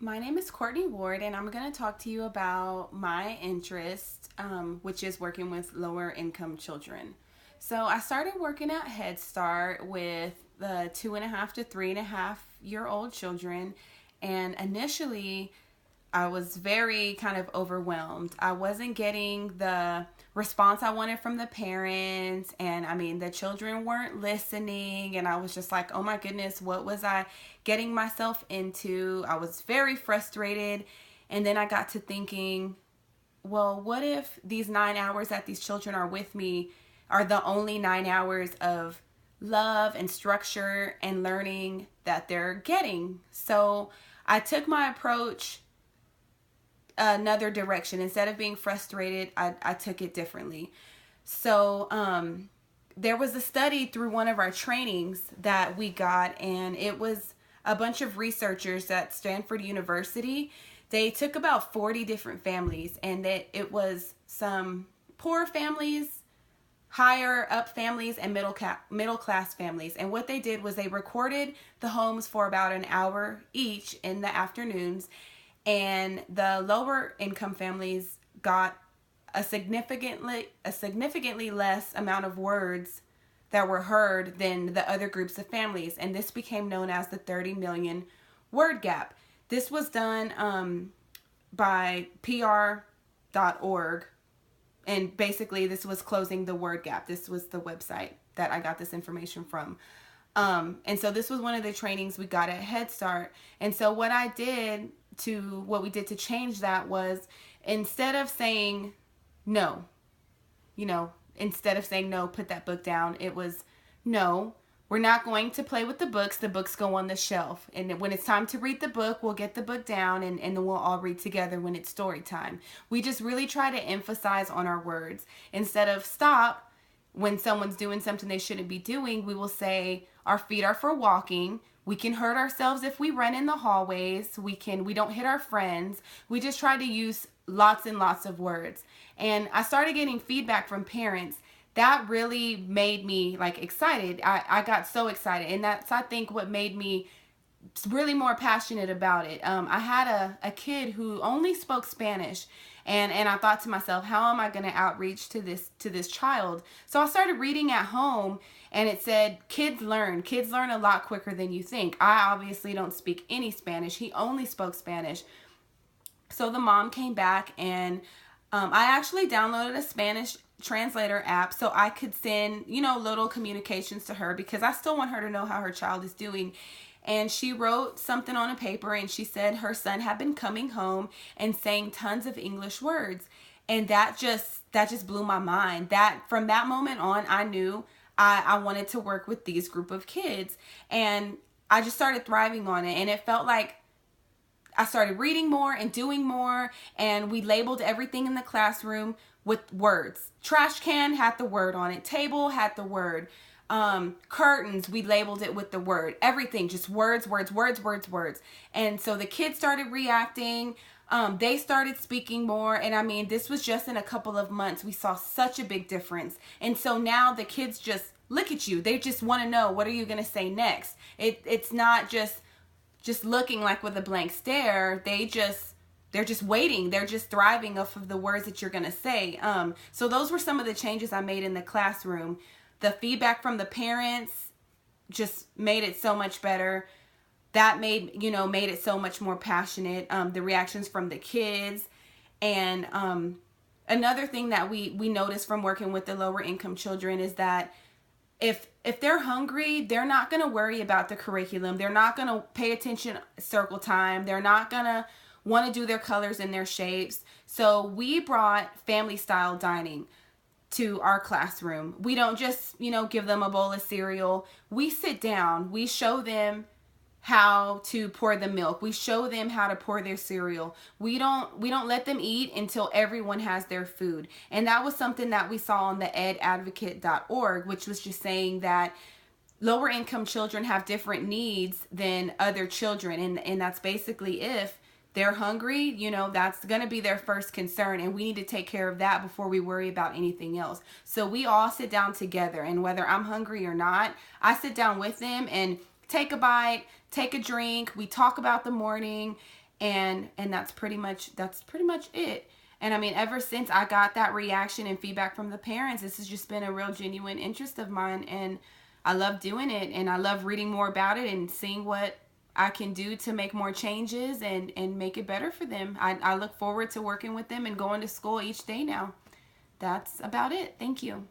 My name is C.Ward, and I'm going to talk to you about my interest, which is working with lower income children. So, I started working at Head Start with the 2.5 to 3.5 year old children, and initially, I was very kind of overwhelmed. I wasn't getting the response I wanted from the parents, and I mean, the children weren't listening, and I was just like, oh my goodness, what was I getting myself into? I was very frustrated, and then I got to thinking, well, what if these 9 hours that these children are with me are the only 9 hours of love and structure and learning that they're getting? So I took my approach another direction. Instead of being frustrated, I took it differently. So there was a study through one of our trainings that we got, and it was a bunch of researchers at Stanford University. They took about 40 different families, and it was some poor families, higher up families, and middle class families. And what they did was they recorded the homes for about an hour each in the afternoons, and the lower income families got a significantly less amount of words that were heard than the other groups of families, and this became known as the 30 million word gap. This was done by PR.org, and basically this was closing the word gap. This was the website that I got this information from. And so this was one of the trainings we got at Head Start. And so what we did to change that was, instead of saying no, instead of saying no, put that book down, it was no, we're not going to play with the books. The books go on the shelf. And when it's time to read the book, we'll get the book down, and then we'll all read together when it's story time. We just really try to emphasize on our words. Instead of stop, when someone's doing something they shouldn't be doing, we will say our feet are for walking. We can hurt ourselves if we run in the hallways. We don't hit our friends. We just try to use lots and lots of words. And I started getting feedback from parents that really made me excited. I got so excited, and that's, I think, what made me really more passionate about it. I had a kid who only spoke Spanish, and I thought to myself, how am I going to outreach to this child? So I started reading at home, and it said kids learn a lot quicker than you think. I obviously don't speak any Spanish. He only spoke Spanish. So the mom came back, and I actually downloaded a Spanish translator app so I could send little communications to her, because I still want her to know how her child is doing. And she wrote something on a paper, and she said her son had been coming home and saying tons of English words. And that just blew my mind. That from that moment on, I knew I wanted to work with these group of kids. And I just started thriving on it. And it felt like I started reading more and doing more, and we labeled everything in the classroom with words. Trash can had the word on it. Table had the word. Curtains, we labeled it with the word. Everything, just words, words, words, words, words. And so the kids started reacting. They started speaking more. And I mean, this was just in a couple of months. We saw such a big difference. And so now the kids just look at you. They just want to know, what are you going to say next? It's not just looking like with a blank stare. They're just waiting. They're just thriving off of the words that you're going to say. So those were some of the changes I made in the classroom. The feedback from the parents just made it so much better. That made it so much more passionate. The reactions from the kids. And another thing that we noticed from working with the lower income children is that if they're hungry, they're not going to worry about the curriculum. They're not going to pay attention circle time. They're not going to want to do their colors and their shapes. So we brought family style dining to our classroom. We don't just, give them a bowl of cereal. We sit down. We show them how to pour the milk. We show them how to pour their cereal. We don't let them eat until everyone has their food. And that was something that we saw on the edadvocate.org, which was just saying that lower income children have different needs than other children. And that's basically, if they're hungry, that's going to be their first concern, and we need to take care of that before we worry about anything else. So we all sit down together, and whether I'm hungry or not, I sit down with them and take a bite, take a drink. We talk about the morning, And that's pretty much it. And I mean, ever since I got that reaction and feedback from the parents, this has just been a real genuine interest of mine, and I love doing it, and I love reading more about it and seeing what I can do to make more changes and make it better for them. I look forward to working with them and going to school each day now. That's about it. Thank you.